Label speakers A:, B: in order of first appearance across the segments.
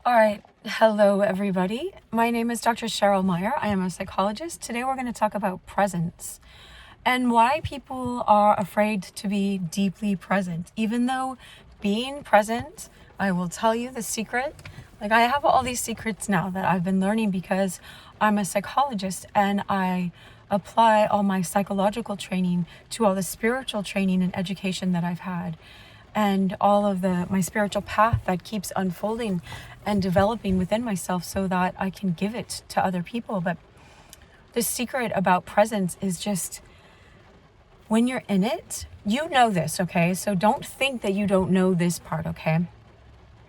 A: All right. Hello, everybody. My name is Dr. Cheryl Meyer. I am a psychologist. Today we're going to talk about presence and why people are afraid to be deeply present. Even though being present, I will tell you the secret. Like, I have all these secrets now that I've been learning because I'm a psychologist and I apply all my psychological training to all the spiritual training and education that I've had, and all of my spiritual path that keeps unfolding and developing within myself so that I can give it to other people. But the secret about presence is just when you're in it, you know this, okay? So don't think that you don't know this part, okay?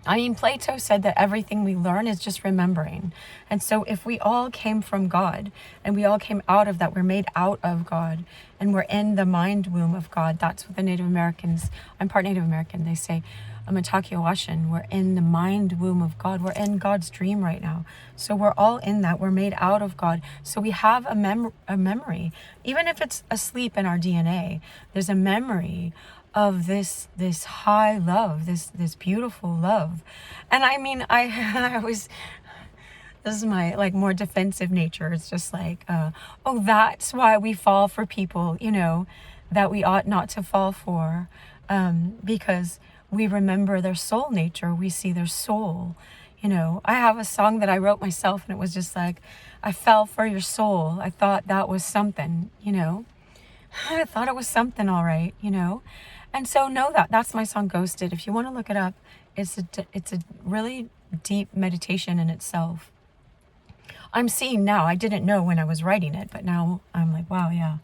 A: I mean, Plato said that everything we learn is just remembering. And so if we all came from God and we all came out of that, we're made out of God and we're in the mind womb of God. That's what the Native Americans, I'm part Native American, they say, I'm a Takiawashan, we're in the mind womb of God. We're in God's dream right now. So we're all in that. We're made out of God. So we have a memory. Even if it's asleep in our DNA, there's a memory of this high love, this beautiful love. And I mean, I was, this is my like more defensive nature. It's just like, oh, that's why we fall for people, that we ought not to fall for, because we remember their soul nature. We see their soul. I have a song that I wrote myself, and it was just like, I fell for your soul. I thought that was something, I thought it was something, all right, And so know that. That's my song, Ghosted. If you want to look it up, it's a really deep meditation in itself. I'm seeing now, I didn't know when I was writing it, but now I'm like, wow, yeah,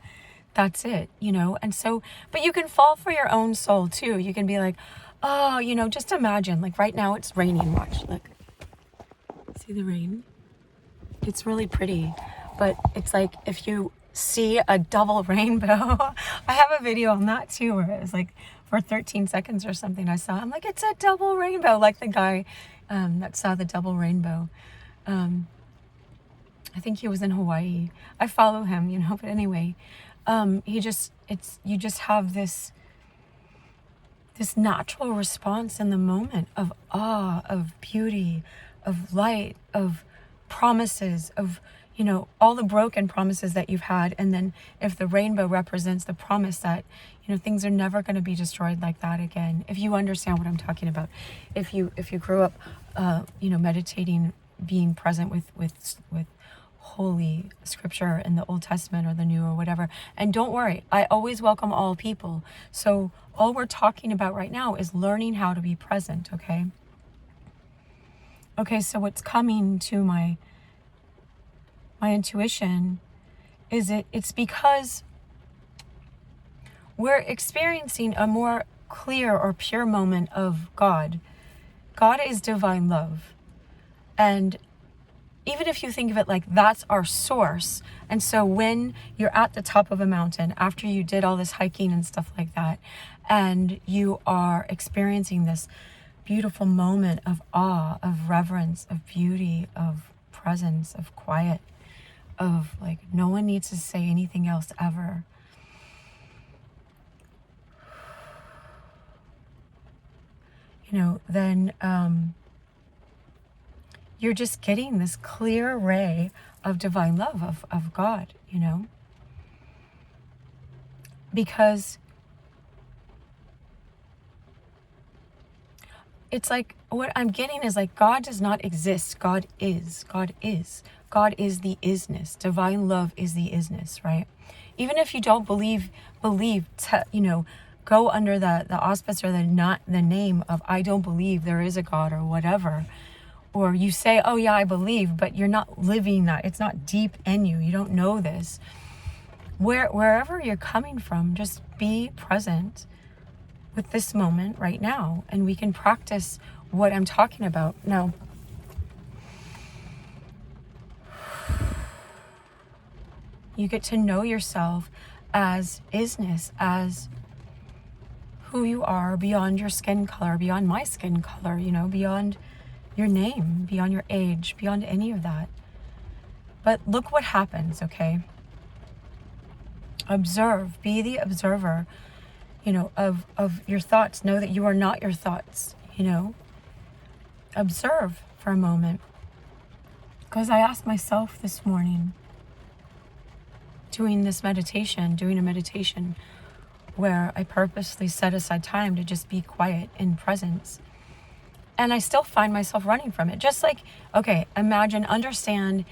A: that's it, And so, but you can fall for your own soul too. You can be like, oh, just imagine, like right now it's raining. Watch, look. See the rain? It's really pretty, but it's like if you see a double rainbow. I have a video on that too, where it was like for 13 seconds or something I saw. I'm like, it's a double rainbow, like the guy that saw the double rainbow. I think he was in Hawaii. I follow him, but anyway, you just have this natural response in the moment of awe, of beauty, of light, of promises, of all the broken promises that you've had. And then if the rainbow represents the promise that, things are never going to be destroyed like that again. If you understand what I'm talking about, if you grew up, meditating, being present with holy scripture in the Old Testament or the New or whatever. And don't worry, I always welcome all people. So all we're talking about right now is learning how to be present. Okay. Okay. So what's coming to my intuition is it's because we're experiencing a more clear or pure moment of God. God is divine love. And even if you think of it like that's our source. And so when you're at the top of a mountain, after you did all this hiking and stuff like that, and you are experiencing this beautiful moment of awe, of reverence, of beauty, of presence, of quiet, of like no one needs to say anything else ever. Then you're just getting this clear ray of divine love, of God, because it's like what I'm getting is like God does not exist. God is. God is. God is the isness. Divine love is the isness, right? Even if you don't believe, go under the auspice or the name of I don't believe there is a God or whatever. Or you say, oh yeah, I believe, but you're not living that. It's not deep in you. You don't know this. Wherever you're coming from, just be present with this moment right now. And we can practice what I'm talking about. Now, you get to know yourself as isness, as who you are beyond your skin color, beyond my skin color, beyond your name, beyond your age, beyond any of that. But look what happens, okay? Observe, be the observer, of your thoughts. Know that you are not your thoughts, Observe for a moment. Because I asked myself this morning, doing a meditation where I purposely set aside time to just be quiet in presence. And I still find myself running from it. Just like, okay, understand,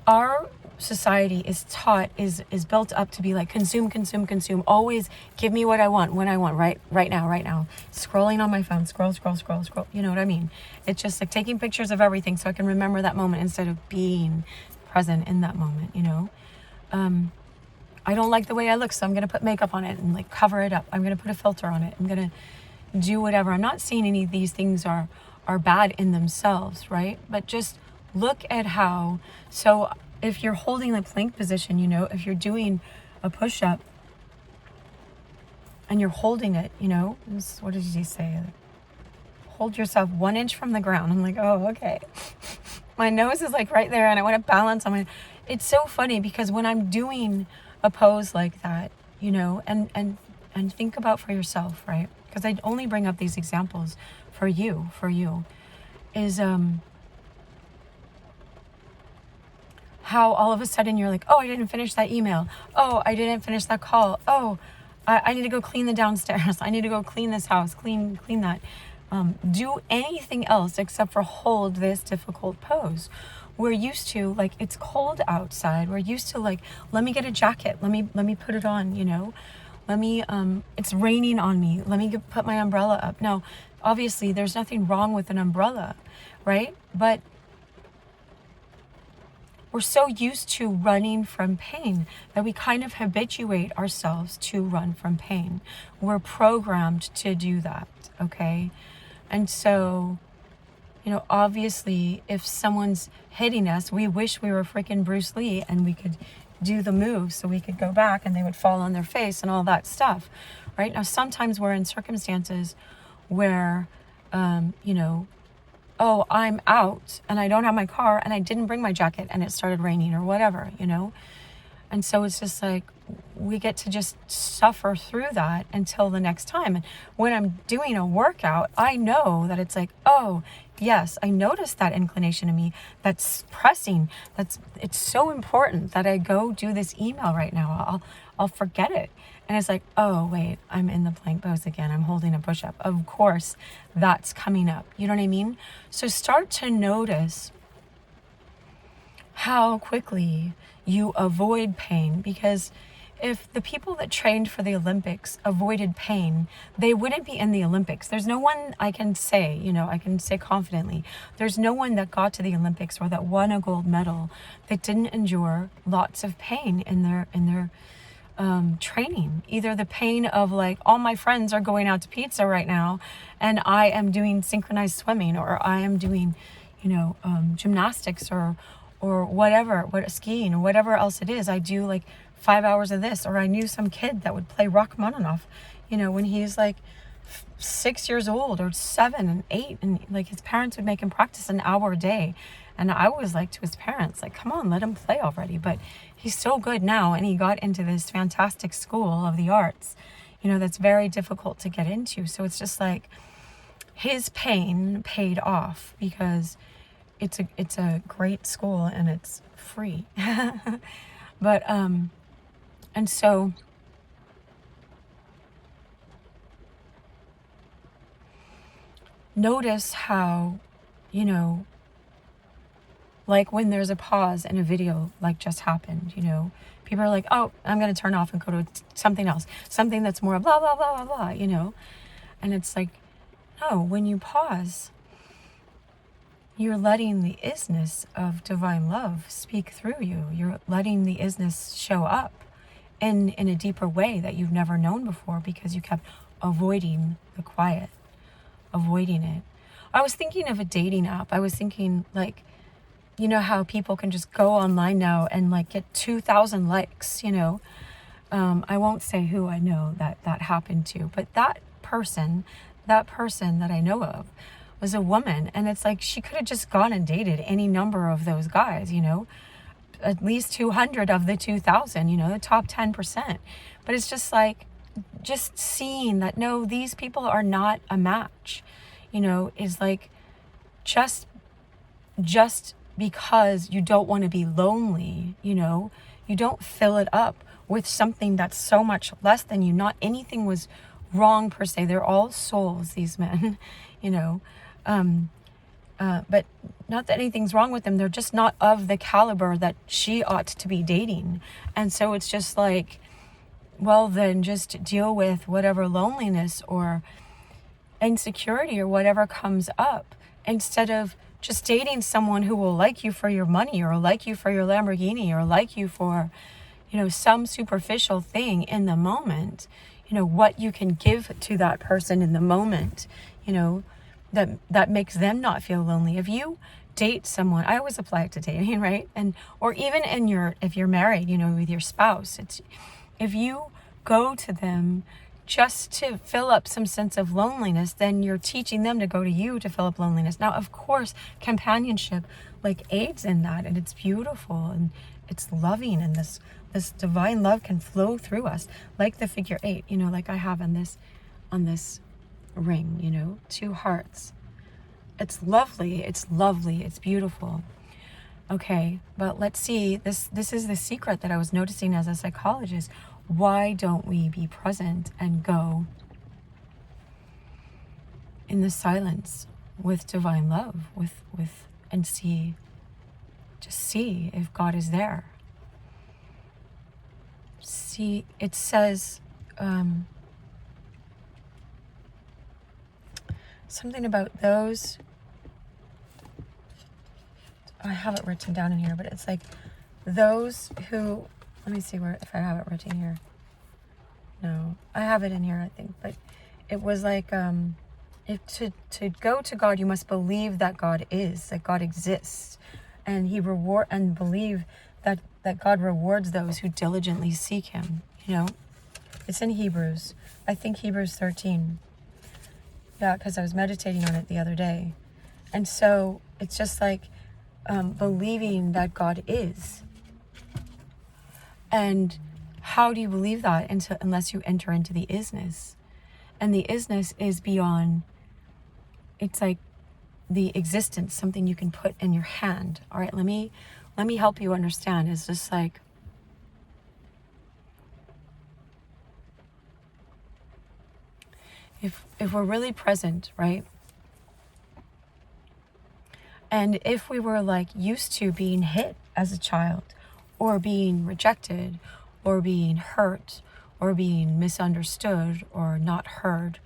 A: our society is taught, is built up to be like consume, always give me what I want, when I want, right now. Scrolling on my phone, scroll. You know what I mean? It's just like taking pictures of everything so I can remember that moment instead of being present in that moment, you know? I don't like the way I look, so I'm going to put makeup on it and like cover it up. I'm going to put a filter on it. I'm going to do whatever. I'm not saying any of these things are bad in themselves, right? But just look at how, so if you're holding the plank position, you know, if you're doing a push-up and you're holding it, you know, what did he say? Hold yourself 1 inch from the ground. I'm like, oh, okay. My nose is like right there and I want to balance on my, it's so funny because when I'm doing a pose like that, you know, and think about for yourself, right? Because I only bring up these examples for you, is how all of a sudden you're like, oh, I didn't finish that email. Oh, I didn't finish that call. Oh, I need to go clean the downstairs. I need to go clean this house, clean that. Do anything else except for hold this difficult pose. We're used to, like, it's cold outside. We're used to, like, let me get a jacket. Let me put it on, you know. It's raining on me. Let me put my umbrella up. Now, obviously, there's nothing wrong with an umbrella, right? But we're so used to running from pain that we kind of habituate ourselves to run from pain. We're programmed to do that, okay? And so, you know, obviously, if someone's hitting us, we wish we were freaking Bruce Lee and we could do the move so we could go back and they would fall on their face and all that stuff, right? Now, sometimes we're in circumstances where, you know, oh, I'm out and I don't have my car and I didn't bring my jacket and it started raining or whatever, you know? And so it's just like, we get to just suffer through that until the next time. And when I'm doing a workout, I know that it's like, oh, yes, I noticed that inclination in me that's pressing. It's so important that I go do this email right now. I'll forget it. And it's like, oh, wait, I'm in the plank pose again. I'm holding a push-up. Of course, that's coming up. You know what I mean? So start to notice how quickly you avoid pain, because if the people that trained for the Olympics avoided pain, they wouldn't be in the Olympics. There's no one I can say, you know, I can say confidently, there's no one that got to the Olympics or that won a gold medal that didn't endure lots of pain in their training. Either the pain of like, all my friends are going out to pizza right now and I am doing synchronized swimming, or I am doing, you know, gymnastics or whatever, skiing or whatever else it is. I do like 5 hours of this. Or I knew some kid that would play Rachmaninoff, you know, when he's like 6 years old or 7 and 8, and like his parents would make him practice an hour a day. And I was like to his parents, like, come on, let him play already. But he's so good now, and he got into this fantastic school of the arts, you know, that's very difficult to get into. So it's just like his pain paid off because it's a great school and it's free. But and so notice how, you know, like when there's a pause in a video like just happened, you know, people are like, oh, I'm going to turn off and go to something else, something that's more blah, blah, blah, blah, blah, you know. And it's like, no, when you pause, you're letting the isness of divine love speak through you. You're letting the isness show up in a deeper way that you've never known before, because you kept avoiding the quiet, avoiding it. I was thinking of a dating app. I was thinking, like, you know how people can just go online now and like get 2,000 likes, you know. I won't say who I know that happened to, but that person that I know of was a woman, and it's like she could have just gone and dated any number of those guys, you know, at least 200 of the 2,000, you know, the top 10%. But it's just like, just seeing that, no, these people are not a match, you know, is like just just because you don't want to be lonely, you know, you don't fill it up with something that's so much less than you. Not anything was wrong per se. They're all souls, these men, you know. But not that anything's wrong with them. They're just not of the caliber that she ought to be dating. And so it's just like, well, then just deal with whatever loneliness or insecurity or whatever comes up, instead of just dating someone who will like you for your money, or like you for your Lamborghini, or like you for, you know, some superficial thing in the moment. You know, what you can give to that person in the moment, you know, that makes them not feel lonely. If you date someone, I always apply it to dating, right? And or even if you're married, you know, with your spouse, it's, if you go to them just to fill up some sense of loneliness, then you're teaching them to go to you to fill up loneliness. Now, of course, companionship like aids in that, and it's beautiful and it's loving, and this divine love can flow through us, like the figure 8, you know, like I have on this ring, you know, 2 hearts. It's lovely, it's beautiful. Okay, but let's see, this is the secret that I was noticing as a psychologist. Why don't we be present and go in the silence with divine love, with and see, just see if God is there. See, it says something about those, I have it written down in here, but it's like those who, let me see where, if I have it written here. No, I have it in here, I think, but it was like, if to go to God, you must believe that God is, that God exists, and believe that God rewards those who diligently seek him, you know. It's in Hebrews, I think Hebrews 13. Yeah, because I was meditating on it the other day. And so it's just like believing that God is. And how do you believe that unless you enter into the isness? And the isness is beyond, it's like the existence, something you can put in your hand. All right, let me help you understand. It's just like, if we're really present, right? And if we were like used to being hit as a child, or being rejected, or being hurt, or being misunderstood, or not heard,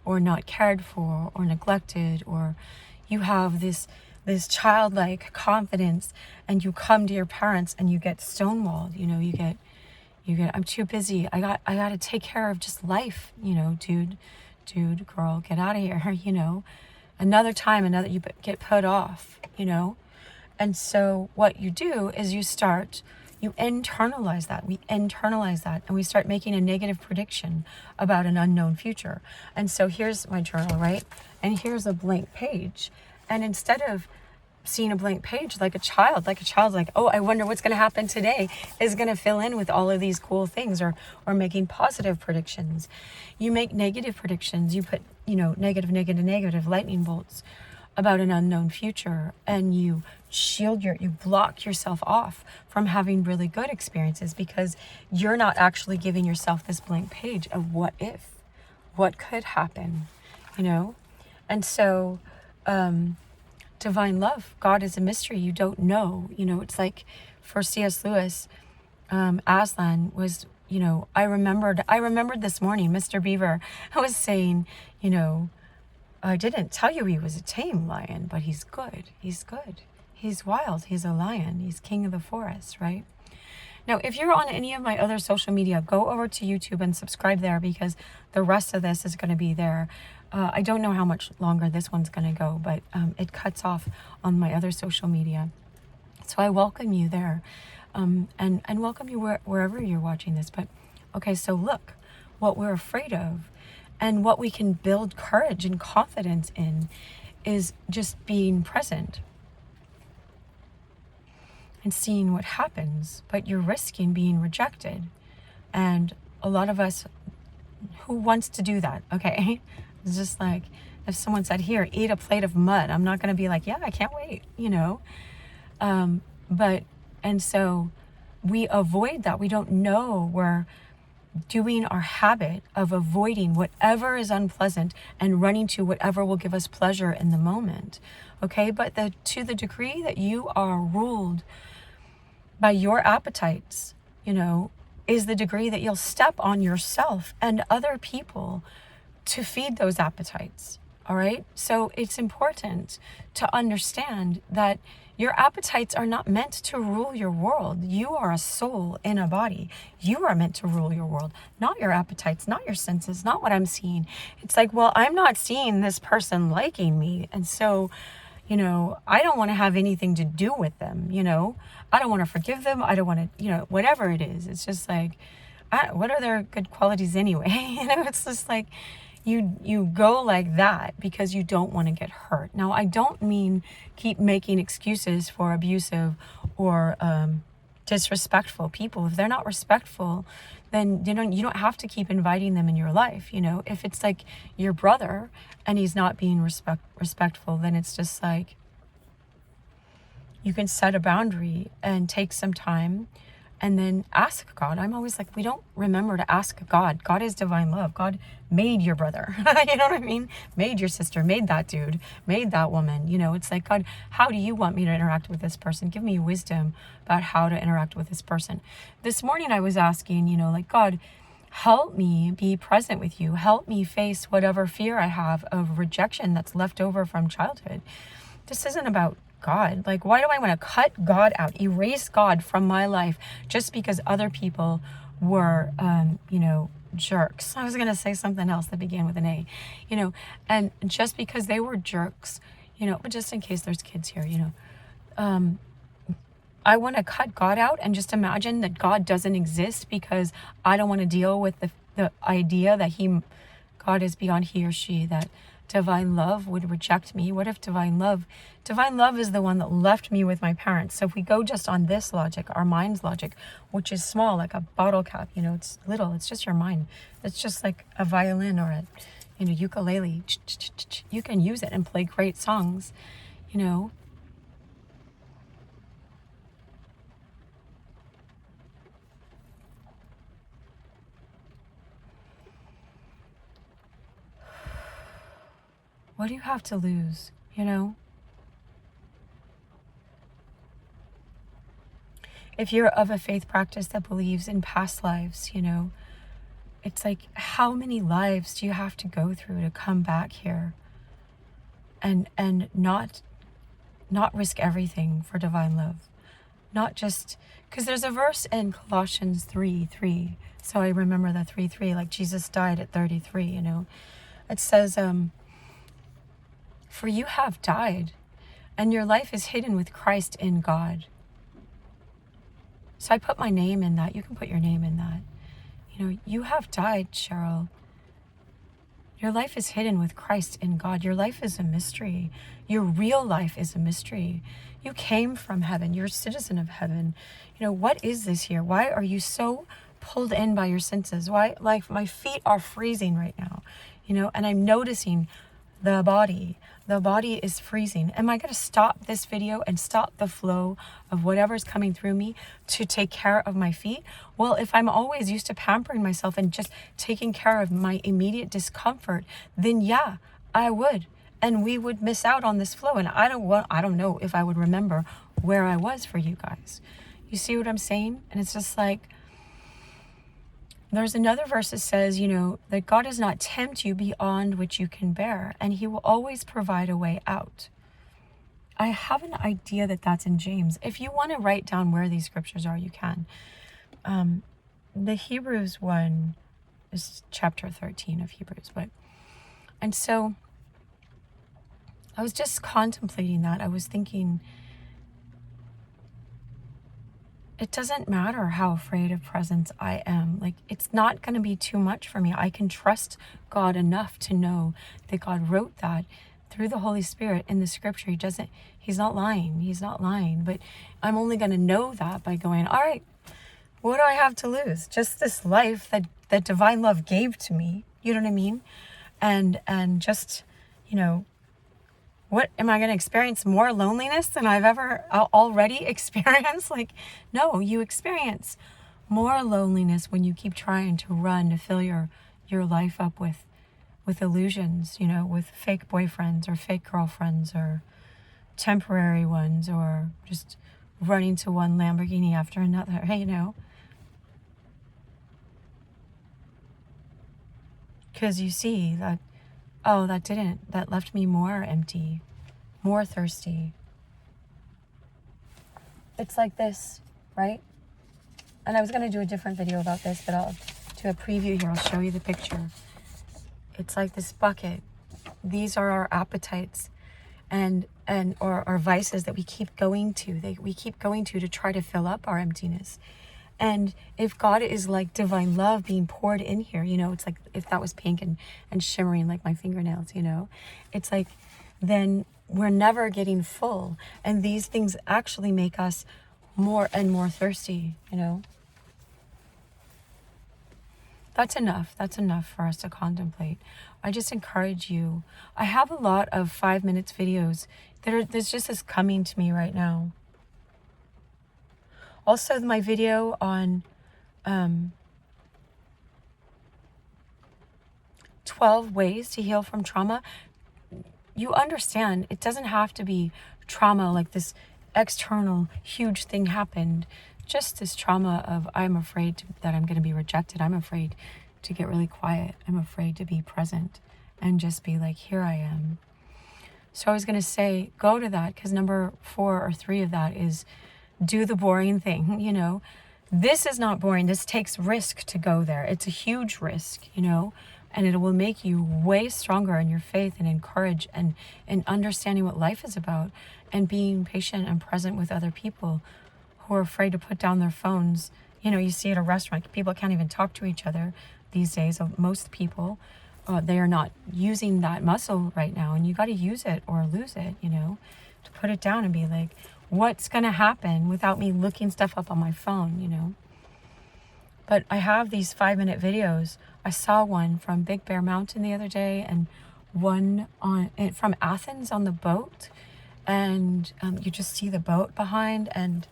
A: or not cared for, or neglected, or you have this childlike confidence, and you come to your parents and you get stonewalled, you know, you get, I'm too busy, I got to take care of just life, you know, dude, girl, get out of here, you know. Another time, you get put off, you know. And so what you do is you internalize that. We internalize that, and we start making a negative prediction about an unknown future. And so here's my journal, right? And here's a blank page. And instead of seeing a blank page like a child's like, oh, I wonder what's going to happen today, is going to fill in with all of these cool things, or making positive predictions. You make negative predictions. You put, you know, negative lightning bolts about an unknown future, and you you block yourself off from having really good experiences, because you're not actually giving yourself this blank page of what could happen, you know. And so divine love, God is a mystery, you don't know, you know. It's like for C.S. Lewis, Aslan was, you know, I remembered this morning, Mr. Beaver was saying, you know, I didn't tell you he was a tame lion, but he's good. He's wild. He's a lion. He's king of the forest, right? Now, if you're on any of my other social media, go over to YouTube and subscribe there, because the rest of this is going to be there. I don't know how much longer this one's going to go, but it cuts off on my other social media. So I welcome you there, and welcome you wherever you're watching this. But okay, so look, what we're afraid of and what we can build courage and confidence in is just being present and seeing what happens. But you're risking being rejected. And a lot of us, who wants to do that? Okay, it's just like, If someone said, here, eat a plate of mud, I'm not going to be like, yeah, I can't wait, and so we avoid that. We don't know we're doing our habit of avoiding whatever is unpleasant and running to whatever will give us pleasure in the moment. Okay, but to the degree that you are ruled by your appetites, is the degree that you'll step on yourself and other people to feed those appetites. All right. So it's important to understand that your appetites are not meant to rule your world. You are a soul in a body. You are meant to rule your world, not your appetites, not your senses, not what I'm seeing. It's like, well, I'm not seeing this person liking me. And so, I don't want to have anything to do with them. I don't want to forgive them. I don't want to, whatever it is. It's just like, what are their good qualities anyway? It's just like, you go like that because you don't want to get hurt. Now, I don't mean keep making excuses for abusive or disrespectful people. If they're not respectful, then you don't have to keep inviting them in your life. If it's like your brother and he's not being respectful, then it's just like you can set a boundary and take some time and then ask God. I'm always like, we don't remember to ask God. God is divine love. God made your brother. You know what I mean? Made your sister, made that dude, made that woman. It's like, God, how do you want me to interact with this person? Give me wisdom about how to interact with this person. This morning I was asking, like, God, help me be present with you. Help me face whatever fear I have of rejection that's left over from childhood. This isn't about God. Like, why do I want to cut God out, erase God from my life just because other people were, jerks? I was going to say something else that began with an A, and just because they were jerks, but just in case there's kids here, I want to cut God out and just imagine that God doesn't exist because I don't want to deal with the idea that God is beyond he or she, that divine love would reject me. What if divine love is the one that left me with my parents? So if we go just on this logic, our mind's logic, which is small, like a bottle cap, it's little, it's just your mind. It's just like a violin or a, ukulele. You can use it and play great songs, What do you have to lose, If you're of a faith practice that believes in past lives, it's like, how many lives do you have to go through to come back here and not risk everything for divine love? Not just, because there's a verse in Colossians 3:3. So I remember the 3:3, like Jesus died at 33, It says, for you have died, and your life is hidden with Christ in God. So I put my name in that. You can put your name in that. You have died, Cheryl. Your life is hidden with Christ in God. Your life is a mystery. Your real life is a mystery. You came from heaven. You're a citizen of heaven. What is this here? Why are you so pulled in by your senses? Why, like, my feet are freezing right now, and I'm noticing the body is freezing. Am I going to stop this video and stop the flow of whatever's coming through me to take care of my feet? Well, if I'm always used to pampering myself and just taking care of my immediate discomfort, then yeah, I would. And we would miss out on this flow. And I don't know if I would remember where I was for you guys. You see what I'm saying? And it's just like, there's another verse that says, that God does not tempt you beyond which you can bear, and he will always provide a way out. I have an idea that that's in James. If you want to write down where these scriptures are, you can. The Hebrews one is chapter 13 of Hebrews. And so I was just contemplating that. I was thinking, it doesn't matter how afraid of presence I am. Like, it's not going to be too much for me. I can trust God enough to know that God wrote that through the Holy Spirit in the scripture. He's not lying. But I'm only going to know that by going, all right, what do I have to lose? Just this life that divine love gave to me. You know what I mean? And just, you know, what am I going to experience more loneliness than I've ever already experienced? Like, no, you experience more loneliness when you keep trying to run to fill your life up with illusions, you know, with fake boyfriends or fake girlfriends or temporary ones, or just running to one Lamborghini after another, you know. Because you see that, oh, that left me more empty, more thirsty. It's like this, right? And I was going to do a different video about this, but I'll do a preview here. I'll show you the picture. It's like this bucket. These are our appetites or our vices that we keep going to. We keep going to try to fill up our emptiness. And if God is like divine love being poured in here, you know, it's like if that was pink and shimmering like my fingernails, you know, it's like then we're never getting full. And these things actually make us more and more thirsty, you know. That's enough. That's enough for us to contemplate. I just encourage you. I have a lot of 5 minutes videos there's just this coming to me right now. Also, my video on 12 ways to heal from trauma. You understand, it doesn't have to be trauma like this external huge thing happened. Just this trauma of I'm afraid that I'm going to be rejected. I'm afraid to get really quiet. I'm afraid to be present and just be like, here I am. So I was going to say, go to that, because number 4 or 3 of that is do the boring thing, you know. This is not boring. This takes risk to go there. It's a huge risk, you know, and it will make you way stronger in your faith and in courage and in understanding what life is about and being patient and present with other people who are afraid to put down their phones. You know, you see at a restaurant, people can't even talk to each other these days. Most people, they are not using that muscle right now, and you got to use it or lose it, you know, to put it down and be like, what's going to happen without me looking stuff up on my phone, you know? But I have these 5-minute videos. I saw one from Big Bear Mountain the other day, and one from Athens on the boat, and you just see the boat behind, and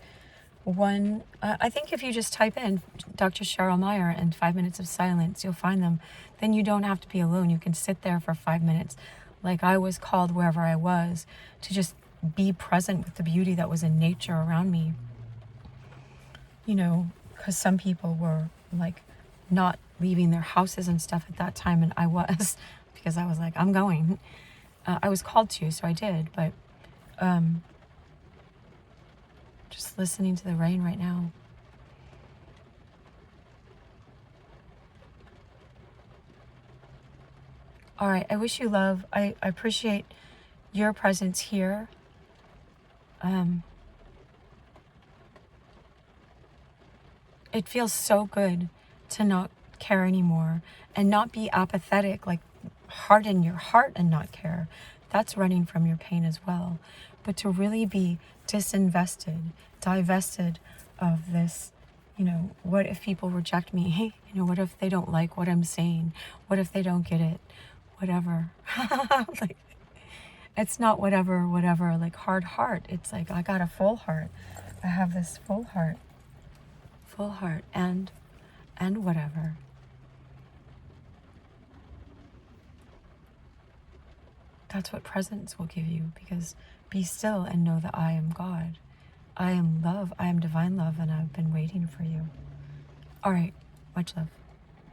A: one, I think if you just type in Dr. Cheryl Meyer and 5 minutes of silence, you'll find them. Then you don't have to be alone. You can sit there for 5 minutes, like I was called wherever I was, to just be present with the beauty that was in nature around me. You know, because some people were like not leaving their houses and stuff at that time, and I was, because I was like, I'm going. I was called to, so I did, but just listening to the rain right now. All right, I wish you love. I appreciate your presence here. It feels so good to not care anymore and not be apathetic, like harden your heart and not care. That's running from your pain as well. But to really be disinvested, divested of this, you know, what if people reject me? Hey, you know, what if they don't like what I'm saying? What if they don't get it? Whatever. Like, it's not whatever, like hard heart. It's like, I got a full heart. I have this full heart and whatever. That's what presence will give you, because be still and know that I am God. I am love. I am divine love, and I've been waiting for you. All right. Much love.